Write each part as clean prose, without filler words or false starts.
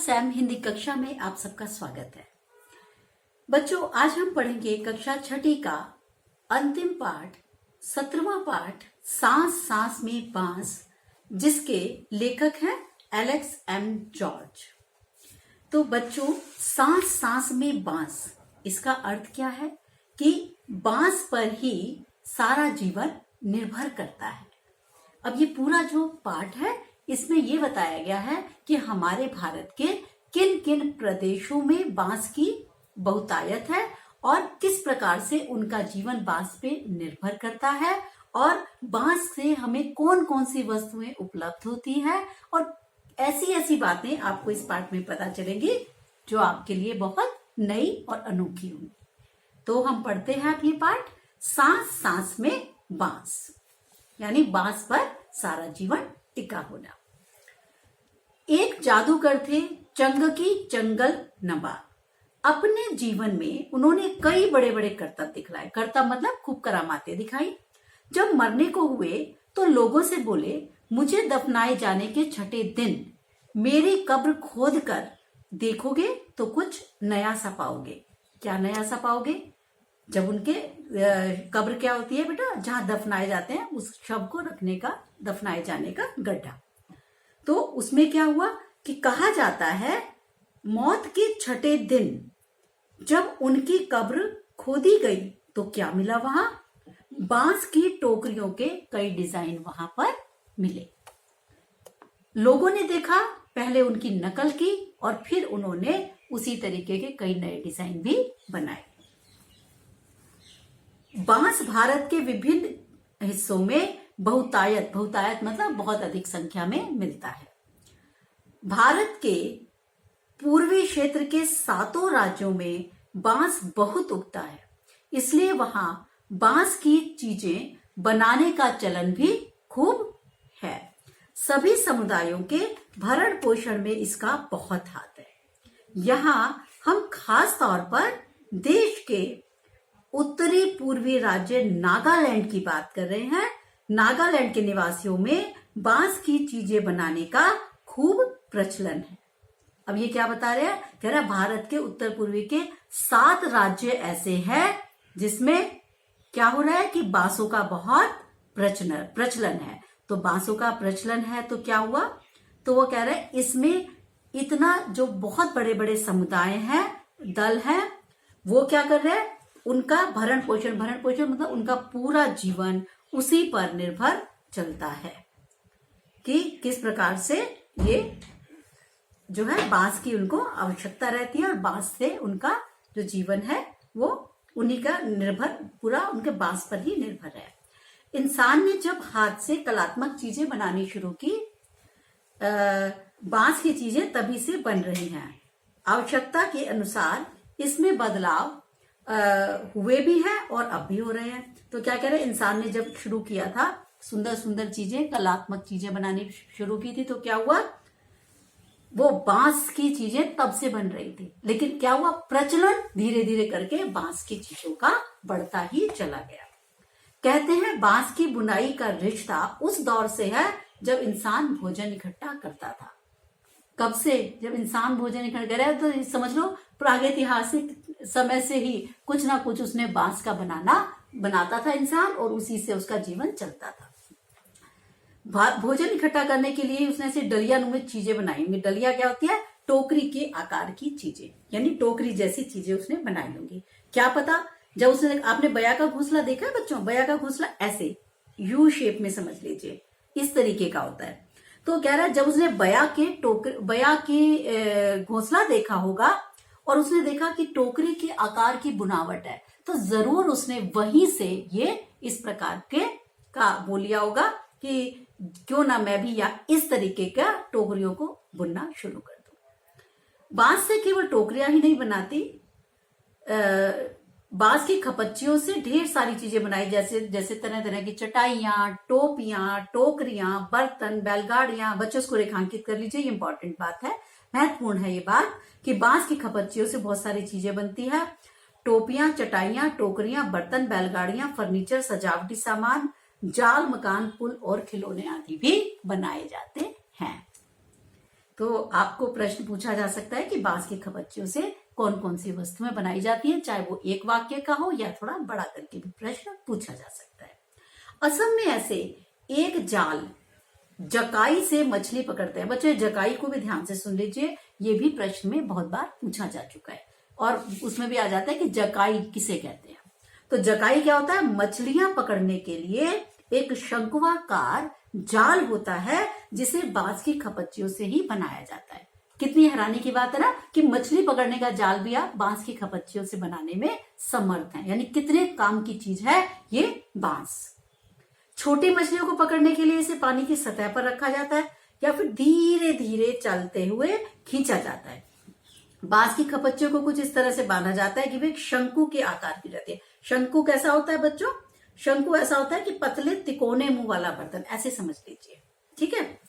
Sam Hindi कक्षा में आप सबका स्वागत है। बच्चों, आज हम पढ़ेंगे कक्षा छठी का अंतिम पाठ 17वां पाठ सांस सांस में बांस, जिसके लेखक हैं एलेक्स एम जॉर्ज। तो बच्चों, सांस सांस में बांस, इसका अर्थ क्या है कि बांस पर ही सारा जीवन निर्भर करता है। अब ये पूरा जो पाठ है इसमें ये बताया गया है कि हमारे भारत के किन किन प्रदेशों में बांस की बहुतायत है और किस प्रकार से उनका जीवन बांस पे निर्भर करता है और बांस से हमें कौन कौन सी वस्तुएं उपलब्ध होती है और ऐसी ऐसी बातें आपको इस पाठ में पता चलेंगी जो आपके लिए बहुत नई और अनोखी होंगी। तो हम पढ़ते हैं अब ये पाठ सांस सांस में बांस, यानी बांस पर सारा जीवन टिका होना। एक जादूगर थे चंगकी चंगल नमा। अपने जीवन में उन्होंने कई बड़े बड़े करतब दिखलाए। करतब मतलब खूब करामातें दिखाई। जब मरने को हुए तो लोगों से बोले, मुझे दफनाए जाने के छठे दिन मेरी कब्र खोद कर देखोगे तो कुछ नया सा पाओगे। क्या नया सा पाओगे? जब उनके कब्र क्या होती है बेटा, जहां दफनाए जाते हैं उस शव को रखने का, दफनाए जाने का गड्ढा। तो उसमें क्या हुआ कि कहा जाता है मौत के छठे दिन जब उनकी कब्र खोदी गई तो क्या मिला वहां? बांस की टोकरियों के कई डिजाइन वहां पर मिले। लोगों ने देखा, पहले उनकी नकल की और फिर उन्होंने उसी तरीके के कई नए डिजाइन भी बनाए। बांस भारत के विभिन्न हिस्सों में बहुतायत मतलब बहुत अधिक संख्या में मिलता है। भारत के पूर्वी क्षेत्र के 7 राज्यों में बांस बहुत उगता है, इसलिए वहां बांस की चीजें बनाने का चलन भी खूब है। सभी समुदायों के भरण पोषण में इसका बहुत हाथ है। यहाँ हम खास तौर पर देश के उत्तरी पूर्वी राज्य नागालैंड की बात कर रहे हैं। नागालैंड के निवासियों में बांस की चीजें बनाने का खूब प्रचलन है। अब ये क्या बता रहे हैं? कह रहा है भारत के उत्तर पूर्वी के 7 राज्य ऐसे हैं जिसमें क्या हो रहा है कि बांसों का बहुत प्रचलन है। तो बांसों का प्रचलन है तो क्या हुआ? तो वो कह रहे हैं इसमें इतना जो बहुत बड़े बड़े समुदाय हैं, दल हैं, वो क्या कर रहे हैं? उनका भरण पोषण मतलब उनका पूरा जीवन उसी पर निर्भर चलता है कि किस प्रकार से ये जो है बांस की उनको आवश्यकता रहती है और बांस से उनका जो जीवन है वो उन्हीं का निर्भर, पूरा उनके बांस पर ही निर्भर है। इंसान ने जब हाथ से कलात्मक चीजें बनानी शुरू की, बांस की चीजें तभी से बन रही हैं। आवश्यकता के अनुसार इसमें बदलाव हुए भी हैं और अब भी हो रहे हैं। तो क्या कह रहे हैं, इंसान ने जब शुरू किया था सुंदर सुंदर चीजें, कलात्मक चीजें बनानी शुरू की थी तो क्या हुआ? वो बांस की चीजें तब से बन रही थी, लेकिन क्या हुआ? प्रचलन धीरे धीरे करके बांस की चीजों का बढ़ता ही चला गया। कहते हैं बांस की बुनाई का रिश्ता उस दौर से है जब इंसान भोजन इकट्ठा करता था। कब से? जब इंसान भोजन इकट्ठा कर रहा है तो समझ लो प्रागैतिहासिक समय से ही कुछ ना कुछ उसने बांस का बनाता था इंसान और उसी से उसका जीवन चलता था। भोजन इकट्ठा करने के लिए उसने ऐसे डलिया नुमा चीजें बनाई होंगी। डलिया क्या होती है? टोकरी के आकार की चीजें, यानी टोकरी जैसी चीजें उसने बनाई होंगी। क्या पता, जब उसने, आपने बया का घोंसला देखा है बच्चों? बया का घोंसला ऐसे यू शेप में समझ लीजिए, इस तरीके का होता है। तो कह रहा है जब उसने बया के घोंसला देखा होगा और उसने देखा कि टोकरी के आकार की बुनावट है, तो जरूर उसने वहीं से ये इस प्रकार के का बोल लिया होगा कि क्यों ना मैं भी या इस तरीके का टोकरियों को बुनना शुरू कर दूं। बांस से केवल टोकरियां ही नहीं बनाती, बांस की खपच्चियों से ढेर सारी चीजें बनाई, जैसे तरह तरह की चटाइयां, टोपियां, टोकरियां, बर्तन, बैलगाड़ियां। बच्चों को रेखांकित कर लीजिए, ये इंपॉर्टेंट बात है, महत्वपूर्ण है ये बात कि बांस की खपच्चियों से बहुत सारी चीजें बनती है। टोपियां, चटाइयां, टोकरियां, बर्तन, बैलगाड़ियां, फर्नीचर, सजावटी सामान, जाल, मकान, पुल और खिलौने आदि भी बनाए जाते हैं। तो आपको प्रश्न पूछा जा सकता है कि बांस की खपच्चियों से कौन कौन सी वस्तुएं बनाई जाती है, चाहे वो एक वाक्य का हो या थोड़ा बड़ा करके भी प्रश्न पूछा जा सकता है। असम में ऐसे एक जाल जकाई से मछली पकड़ते हैं। बच्चों जकाई को भी ध्यान से सुन लीजिए, ये भी प्रश्न में बहुत बार पूछा जा चुका है और उसमें भी आ जाता है कि जकाई किसे कहते हैं। तो जकाई क्या होता है? मछलियां पकड़ने के लिए एक शंकुआकार जाल होता है जिसे बांस की खपच्चियों से ही बनाया जाता है। कितनी हैरानी की बात है ना कि मछली पकड़ने का जाल भी आप बांस की खपच्चियों से बनाने में समर्थ हैं। यानी कितने काम की चीज है ये बांस। छोटी मछलियों को पकड़ने के लिए इसे पानी की सतह पर रखा जाता है या फिर धीरे धीरे चलते हुए खींचा जाता है। बांस की खपच्चियों को कुछ इस तरह से बांधा जाता है कि वे एक शंकु के आकार की रहती है। शंकु कैसा होता है बच्चों? शंकु ऐसा होता है कि पतले तिकोने मुंह वाला बर्तन, ऐसे समझ लीजिए, ठीक है।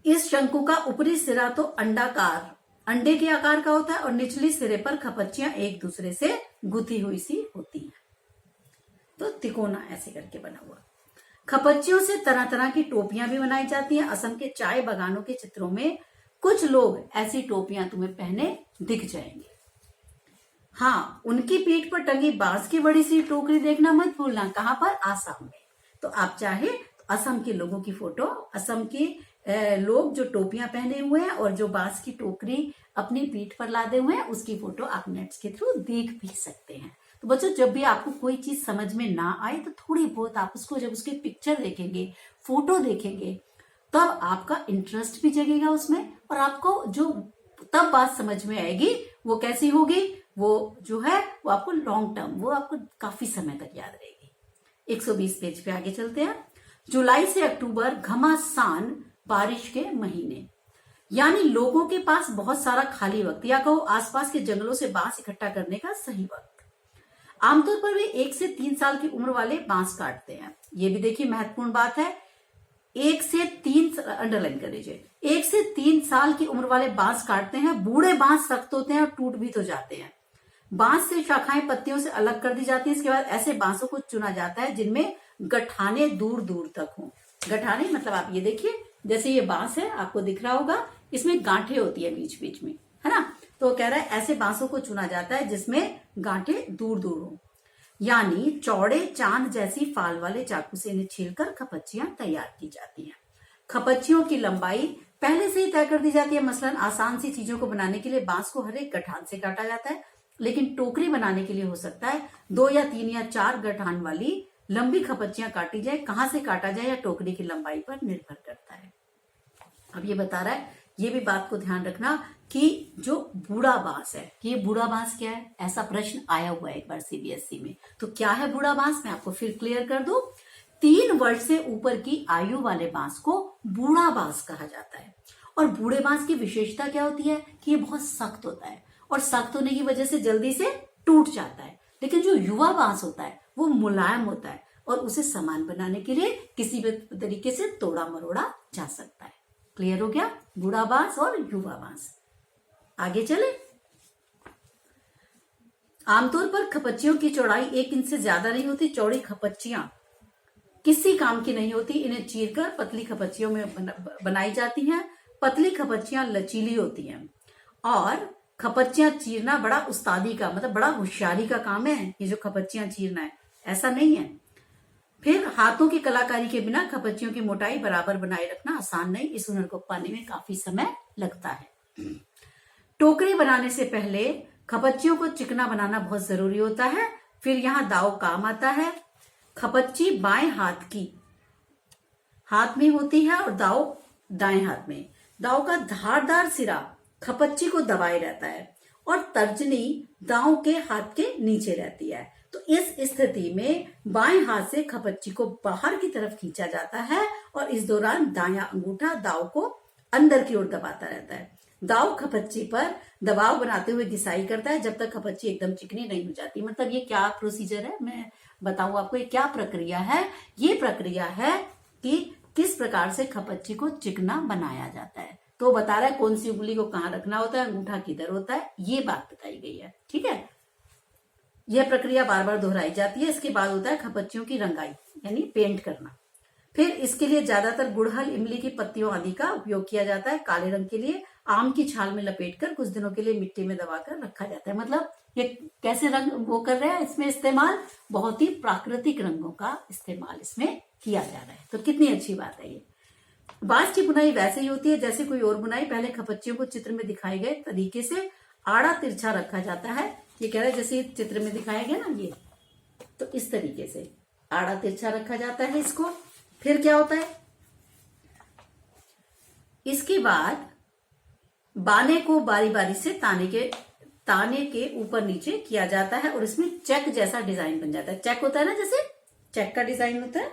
इस शंकु का ऊपरी सिरा तो अंडाकार, अंडे के आकार का होता है और निचली सिरे पर खपच्चियां एक दूसरे से गुथी हुई सी होती हैं। तो तिकोना ऐसे करके बना हुआ। खपच्चियों से तरह तरह की टोपियां भी बनाई जाती हैं। असम के चाय बागानों के चित्रों में कुछ लोग ऐसी टोपियां तुम्हें पहने दिख जाएंगे। हाँ, उनकी पीठ पर टंगी बांस की बड़ी सी टोकरी देखना मत भूलना। कहां पर? आसाम में। तो आप चाहे तो असम के लोगों की फोटो, असम के लोग जो टोपियां पहने हुए हैं और जो बांस की टोकरी अपनी पीठ पर लादे हुए हैं, उसकी फोटो आप नेट के थ्रू देख भी सकते हैं। तो बच्चों जब भी आपको कोई चीज समझ में ना आए तो थोड़ी बहुत आप उसको जब उसकी पिक्चर देखेंगे, फोटो देखेंगे, तब आपका इंटरेस्ट भी जगेगा उसमें और आपको जो तब बात समझ में आएगी वो कैसी होगी, वो जो है वो आपको लॉन्ग टर्म, वो आपको काफी समय तक याद रहेगी। 120 पेज पे आगे चलते हैं। जुलाई से अक्टूबर घमासान बारिश के महीने, यानी लोगों के पास बहुत सारा खाली वक्त या कहो आसपास के जंगलों से बांस इकट्ठा करने का सही वक्त। आमतौर पर वे 1 से 3 साल की उम्र वाले बांस काटते हैं। ये भी देखिए महत्वपूर्ण बात है, 1 से 3 अंडरलाइन कर लीजिए, 1 से 3 साल की उम्र वाले बांस काटते हैं। बूढ़े बांस सख्त होते हैं और टूट भी तो जाते हैं। बांस से शाखाएं पत्तियों से अलग कर दी जाती है। इसके बाद ऐसे बांसों को चुना जाता है जिनमें गठाने दूर दूर तक हों। गठाने मतलब आप ये देखिए, जैसे ये बांस है आपको दिख रहा होगा, इसमें गांठें होती है बीच बीच में, है ना। तो कह रहा है ऐसे बांसों को चुना जाता है जिसमें गांठें दूर दूर हो, यानी चौड़े चांद जैसी फाल वाले चाकू से इन्हें छीलकर खपच्चियां तैयार की जाती हैं। खपच्चियों की लंबाई पहले से ही तय कर दी जाती है। मसलन आसान सी चीजों को बनाने के लिए बांस को हर एक गठान से काटा जाता है, लेकिन टोकरी बनाने के लिए हो सकता है 2 या 3 या 4 गठान वाली लंबी खपच्चियां काटी जाए। कहां से काटा जाए या टोकरी की लंबाई पर निर्भर करता है। अब ये बता रहा है, ये भी बात को ध्यान रखना कि जो बूढ़ा बांस है, ये बूढ़ा बांस क्या है, ऐसा प्रश्न आया हुआ है एक बार सीबीएसई में। तो क्या है बूढ़ा बांस, मैं आपको फिर क्लियर कर दूं। 3 वर्ष से ऊपर की आयु वाले बांस को बूढ़ा बांस कहा जाता है। और बूढ़े बांस की विशेषता क्या होती है कि ये बहुत सख्त होता है और सख्त होने की वजह से जल्दी से टूट जाता है। लेकिन जो युवा बांस होता है वो मुलायम होता है और उसे सामान बनाने के लिए किसी भी तरीके से तोड़ा मरोड़ा जा सकता है। क्लियर हो गया, बूढ़ा बांस और युवा बांस। आगे चले। आमतौर पर खपच्चियों की चौड़ाई 1 इंच से ज्यादा नहीं होती। चौड़ी खपच्चियां किसी काम की नहीं होती। इन्हें चीरकर पतली खपच्चियों में बनाई जाती हैं। पतली खपच्चियां लचीली होती हैं और खपच्चियां चीरना बड़ा उस्तादी का, मतलब बड़ा होशियारी का काम है। ये जो खपच्चियां चीरना है ऐसा नहीं है। फिर हाथों की कलाकारी के बिना खपच्चियों की मोटाई बराबर बनाए रखना आसान नहीं। इस हुनर को पाने में काफी समय लगता है। टोकरी बनाने से पहले खपच्चियों को चिकना बनाना बहुत जरूरी होता है। फिर यहाँ दाव काम आता है। खपच्ची बाएं हाथ में होती है और दाव दाएं हाथ में। दाव का धारदार सिरा खपच्ची को दबाए रहता है और तर्जनी दाव के हाथ के नीचे रहती है। तो इस स्थिति में बाएं हाथ से खपच्ची को बाहर की तरफ खींचा जाता है और इस दौरान दायां अंगूठा दाव को अंदर की ओर दबाता रहता है। दाव खपच्ची पर दबाव बनाते हुए घिसाई करता है जब तक खपच्ची एकदम चिकनी नहीं हो जाती। मतलब ये क्या प्रोसीजर है, मैं बताऊं आपको ये क्या प्रक्रिया है। ये प्रक्रिया है कि किस प्रकार से खपच्ची को चिकना बनाया जाता है। तो बता रहा है कौन सी उंगली को कहाँ रखना होता है, अंगूठा किधर होता है, ये बात बताई गई है। ठीक है, यह प्रक्रिया बार बार दोहराई जाती है। इसके बाद होता है खपच्चियों की रंगाई यानी पेंट करना। फिर इसके लिए ज्यादातर गुड़हल, इमली की पत्तियों आदि का उपयोग किया जाता है। काले रंग के लिए आम की छाल में लपेटकर कुछ दिनों के लिए मिट्टी में दबाकर रखा जाता है। मतलब ये कैसे रंग वो कर रहे हैं इसमें इस्तेमाल, बहुत ही प्राकृतिक रंगों का इस्तेमाल इसमें किया जा रहा है। तो कितनी अच्छी बात है ये। बांस की बुनाई वैसे ही होती है जैसे कोई और बुनाई। पहले खपच्चियों को चित्र में दिखाए गए तरीके से आड़ा तिरछा रखा जाता है। ये कह रहा है जैसे चित्र में दिखाया गया ना, ये तो इस तरीके से आड़ा तिरछा रखा जाता है इसको। फिर क्या होता है, इसके बाद बाने को बारी बारी से ताने के ऊपर नीचे किया जाता है और इसमें चेक जैसा डिजाइन बन जाता है। चेक होता है ना, जैसे चेक का डिजाइन होता है,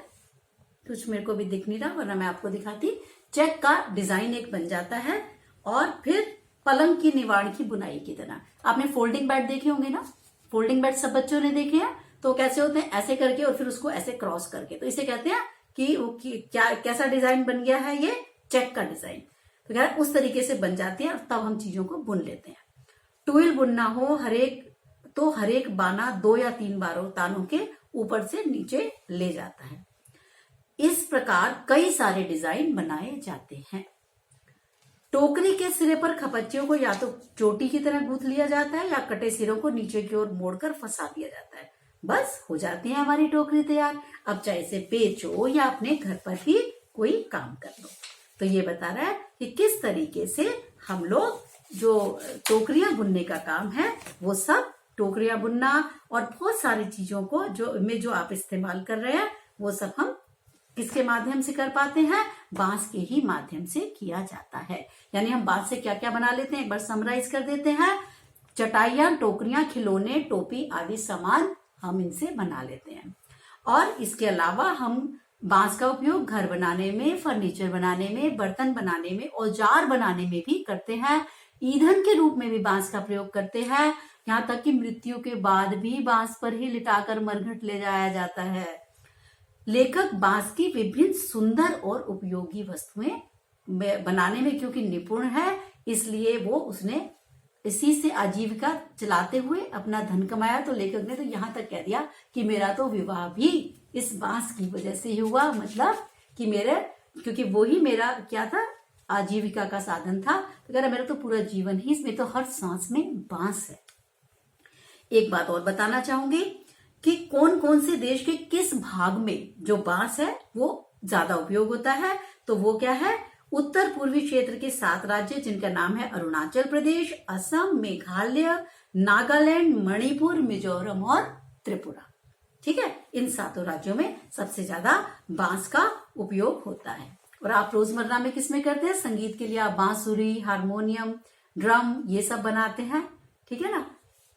कुछ मेरे को भी दिख नहीं रहा वरना मैं आपको दिखाती। चेक का डिजाइन एक बन जाता है और फिर पलंग की निवाण की बुनाई की तरह। आपने फोल्डिंग बेड देखे होंगे ना, फोल्डिंग बेड सब बच्चों ने देखे हैं। तो कैसे होते हैं, ऐसे करके और फिर उसको ऐसे क्रॉस करके, तो इसे कहते हैं कि क्या कैसा डिजाइन बन गया है, ये चेक का डिजाइन। तो कह रहा है उस तरीके से बन जाती है और तब हम चीजों को बुन लेते हैं। टूल बुनना हो हरेक बाना 2 या 3 बारों तानों के ऊपर से नीचे ले जाता है। इस प्रकार कई सारे डिजाइन बनाए जाते हैं। टोकरी के सिरे पर खपच्चियों को या तो चोटी की तरह गूंथ लिया जाता है या कटे सिरों को नीचे की ओर मोड़कर फंसा दिया जाता है। बस हो जाती है हमारी टोकरी तैयार। अब चाहे इसे बेचो या अपने घर पर ही कोई काम कर लो। तो ये बता रहा है कि किस तरीके से हम लोग जो टोकरियां बुनने का काम है वो सब टोकरियां बुनना और बहुत सारी चीजों को जो आप इस्तेमाल कर रहे हैं वो सब हम किसके माध्यम से कर पाते हैं, बांस के ही माध्यम से किया जाता है। यानी हम बांस से क्या क्या बना लेते हैं एक बार समराइज कर देते हैं। चटाइयां, टोकरियां, खिलौने, टोपी आदि सामान हम इनसे बना लेते हैं। और इसके अलावा हम बांस का उपयोग घर बनाने में, फर्नीचर बनाने में, बर्तन बनाने में, औजार बनाने में भी करते हैं। ईंधन के रूप में भी बांस का प्रयोग करते हैं। यहाँ तक कि मृत्यु के बाद भी बांस पर ही लिटाकर मरघट ले जाया जाता है। लेखक बांस की विभिन्न सुंदर और उपयोगी वस्तुएं बनाने में क्योंकि निपुण है, इसलिए उसने इसी से आजीविका चलाते हुए अपना धन कमाया। तो लेखक ने तो यहाँ तक कह दिया कि मेरा तो विवाह भी इस बांस की वजह से ही हुआ। मतलब कि क्योंकि वो ही मेरा क्या था, आजीविका का साधन था। तो कह रहा मेरा तो पूरा जीवन ही इसमें, तो हर सांस में बांस है। एक बात और बताना चाहूंगी कि कौन कौन से देश के किस भाग में जो बांस है वो ज्यादा उपयोग होता है। तो वो क्या है, उत्तर पूर्वी क्षेत्र के 7 राज्य जिनका नाम है अरुणाचल प्रदेश, असम, मेघालय, नागालैंड, मणिपुर, मिजोरम और त्रिपुरा। ठीक है, इन 7 राज्यों में सबसे ज्यादा बांस का उपयोग होता है। और आप रोजमर्रा में किसमें करते हैं, संगीत के लिए आप बांसुरी, हारमोनियम, ड्रम ये सब बनाते हैं। ठीक है ना।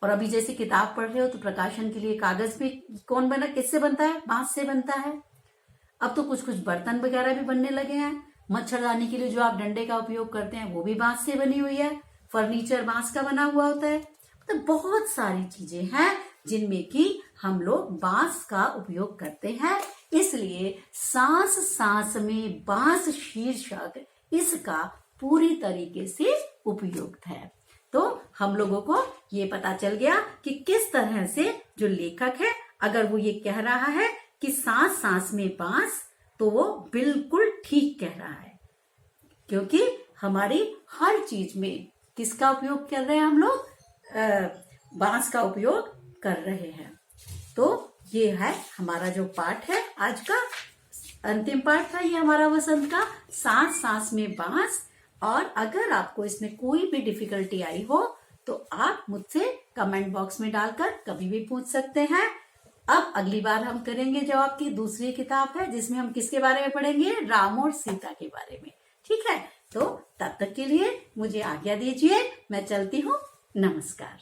और अभी जैसे किताब पढ़ रहे हो तो प्रकाशन के लिए कागज भी किससे बनता है, बांस से बनता है। अब तो कुछ कुछ बर्तन वगैरह भी बनने लगे हैं। मच्छरदानी के लिए जो आप डंडे का उपयोग करते हैं वो भी बांस से बनी हुई है। फर्नीचर बांस का बना हुआ होता है। तो बहुत सारी चीजें हैं जिनमें कि हम लोग बांस का उपयोग करते हैं। इसलिए सांस सांस में बांस शीर्षक इसका पूरी तरीके से उपयुक्त है। तो हम लोगों को ये पता चल गया कि किस तरह से जो लेखक है, अगर वो ये कह रहा है कि सांस सांस में बांस, तो वो बिल्कुल ठीक कह रहा है। क्योंकि हमारी हर चीज में किसका उपयोग कर रहे हैं हम लोग, बांस का उपयोग कर रहे हैं। तो ये है हमारा जो पाठ है, आज का अंतिम पाठ था ये हमारा वसंत का, सांस सांस में बांस। और अगर आपको इसमें कोई भी डिफिकल्टी आई हो तो आप मुझसे कमेंट बॉक्स में डालकर कभी भी पूछ सकते हैं। अब अगली बार हम करेंगे जो आपकी दूसरी किताब है जिसमें हम किसके बारे में पढ़ेंगे, राम और सीता के बारे में। ठीक है, तो तब तक के लिए मुझे आज्ञा दीजिए, मैं चलती हूँ। नमस्कार।